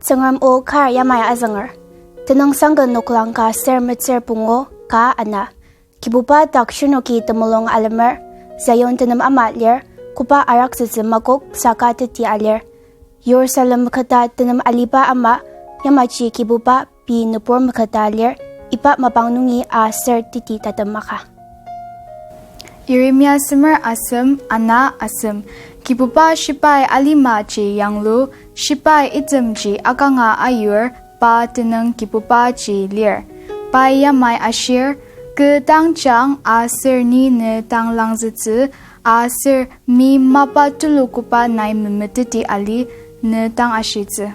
Sangram o kar yamaya azangar. Tanang sanggan nuklang ka ser metser pungo ka ana. Kibupa takshuno ki tamulong alamer. Zayon tanam amatler. Kupa arak sa makok saka titi aler. Yor salam kata tanam alipa ama. Yamachi kibupa pi nupor makata ler. Ipa mapangnungi a ser titi tatamaka. Yeremia semer asem ana asem. Kipupa shipai alima chi yanglu, shipai item chi akanga ayur, pa tenang kipupa chi lir. Pa yamai ashir, ke tang chang asir ni ne tang lang zitzi, asir mi mapa tulukupa nai mimititi ali ne tang ashitzi.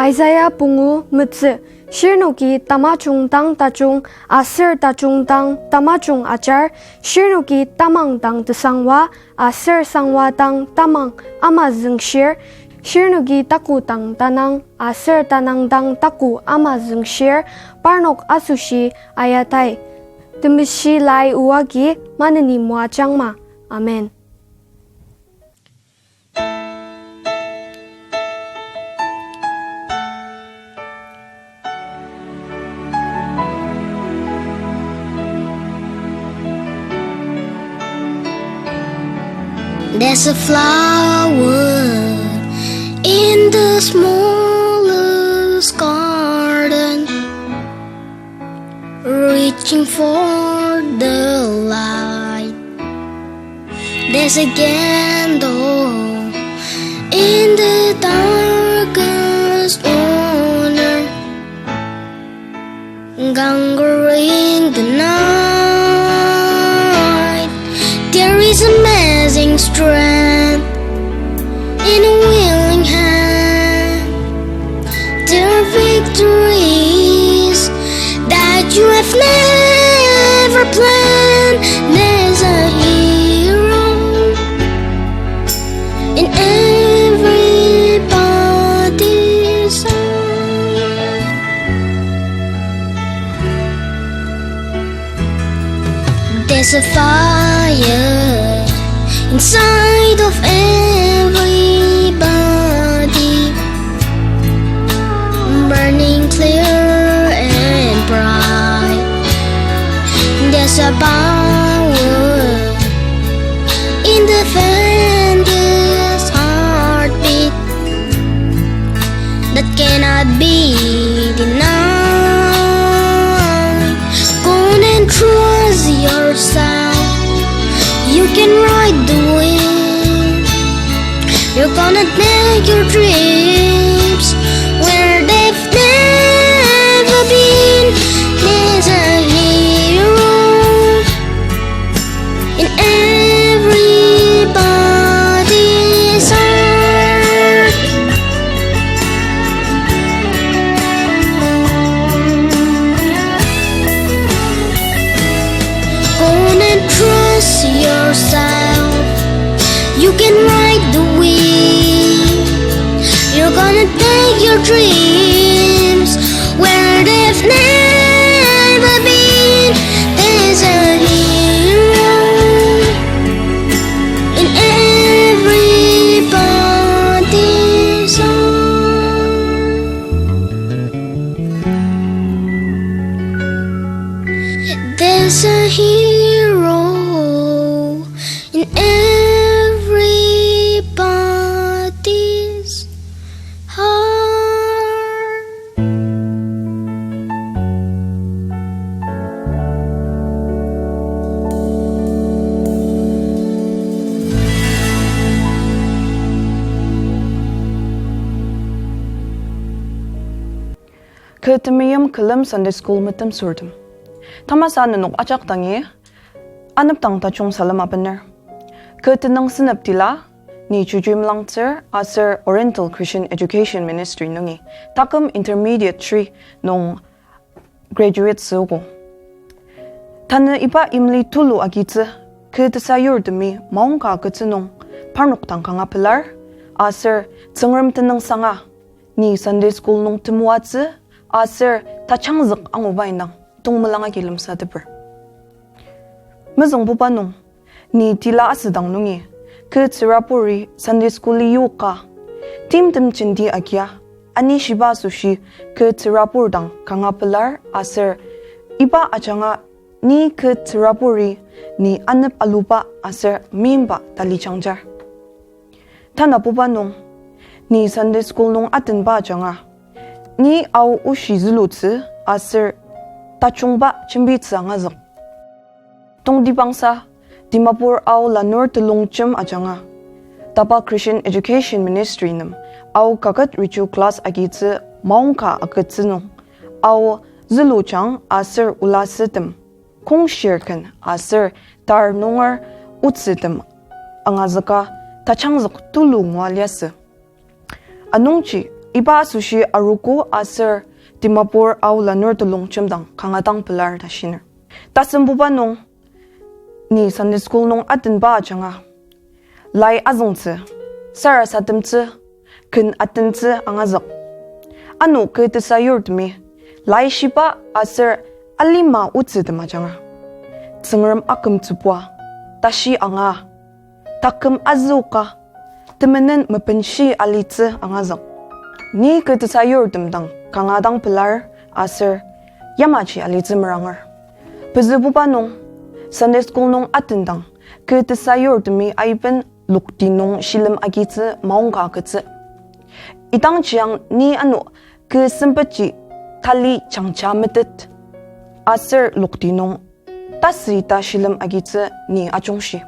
Isaiah pungu mutzi. Shirnuki tamachung tang tachung asir tachung tang tamachung achar shirnuki tamang tang tsangwa asir sangwa tang tamang amazung shir shirnuki taku tang tanang asir tanang tang taku amazung shir parnok asushi ayatai timishi lai uwagi manani mua changma. Amen. There's a flower in the smallest garden, reaching for the light. There's a candle in the darkest corner, conquering the night. There is amazing strength in a willing hand. There are victories that you have never planned. There's a hero in everybody's heart. There's a fire inside of everybody, burning clear and bright. There's a power in the faintest heartbeat that cannot be denied. Go on and trust yourself. You can ride the wind. You're gonna take your dreams where they've never been. There's a hero in everybody's heart. Go on and trust yourself. You can ride the wind. You're gonna take your dreams where they've never been. There's a hero in everybody's heart. There's a hero in everybody's heart. Ketemiyam kelam Sunday School mitam surdum. Tamasa nanok acak tangi, anap tang tachung salam abener. Ketenang sinap tila, ni chujim langter asir Oriental Christian Education Ministry nungi, takam intermediate 3 nung graduate sugo. Tana iba imli tulu agitze, ketesayur demi maungka ketsenong, parnok tang kang apelar, asir tsengram tenang sanga, ni Sunday School nung temuatze, asir tachangzak ang ubay nang tung malanga kilam sa deber. Mazong bubanong, ni tila asidang nungi, ke tsirapuri Sunday School yuka, Tim tim chindi agia ani shiba sushi ke tirapur dang kanga pelar aser iba achanga ni ke tirapuri ni anep alupa aser mimba tali changjar. Tana pupa nung ni Sunday school nung atin ba achanga ni au ushi zulutsi aser tachungba chimbi tsanga zak. Tong di bangsa Dimapur au lanur telungchim achanga Tapa Christian Education Ministry nam au kakat richu class agitsi maungka akatsinung au zuluchang aser ulasitim kung shirkan aser tar nungar utsitim angazaka tachangzak tulu ngwalyasi. Anungchi iba sushi aruku aser Dimapur au lanur telungchim dang kangatang pilar tashiner. Tasimbuba nung ni Sunday school nung atin ba achanga lai azongtsi sara satimtsi kin atinti angazak. Anu ke tisayurtmi lai shiba aser alima utsitim achanga. Tsingram akim tsupwa tashi anga takim azuka timenen mapenshi alitsi angazak. Ni ke tisayurtim dang kangadang pilar aser yamachi alitsi merangar. Pizibuba nung Sunday school nung atindang ke tisayurtmi aipen lukti nung shilim agitsi maungka katsi. Itang chiang ni anu ke simpachi tali changcha metit aser lukti nung tasi ta shilim agitsi ni achungshi.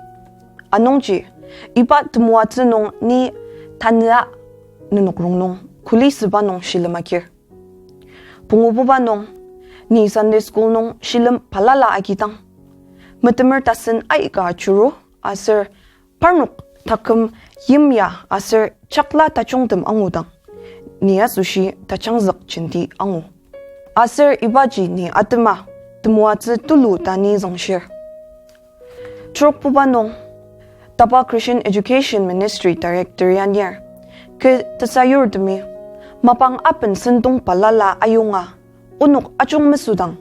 Anongchi iba tumuatsi nung ni tanya nunukrung nung kulisiba nung shilim agir. Pungububa nung ni Sunday school nung shilim palala agitang Matimer tasin ay ka churu aser parnuk takum yimya aser chakla tachungtim angudang ni asushi tachangzak chinti angu. Aser ibaji ni atima tumuatsi tulu tani zangshir. Truk pubanong Tapa Christian Education Ministry Director yanyer ke tasayurdmi mapang apen sentong palala ayunga unuk achung mesudang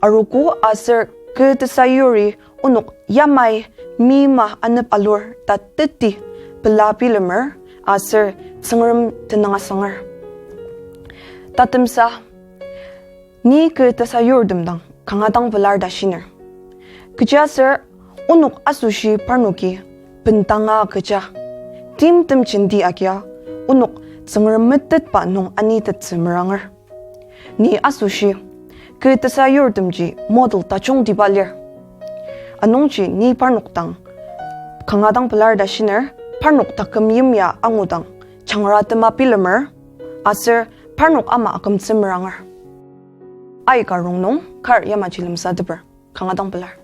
aruku aser ke tasayuri unuk yamay mima anep alur tatiti pelapilemer aser tsengram tenangasangar. Tatimsa ni ke tasayurdum dang kangatang velar dashiner. Keja ser unuk asushi parnuki pentanga keja. Tim chindi akya unuk tsengram metet pa nung anitet semerangar. Ni asushi ke tasayurdum ji model tachung dibalir. Anongchi ni parnuktang kangadang pelar dashiner parnuk takem yimya angudang changrata pilemer aser parnuk ama akam tsimrangar. Ay karong nong kar yamachilim sa deber kangadang pelar.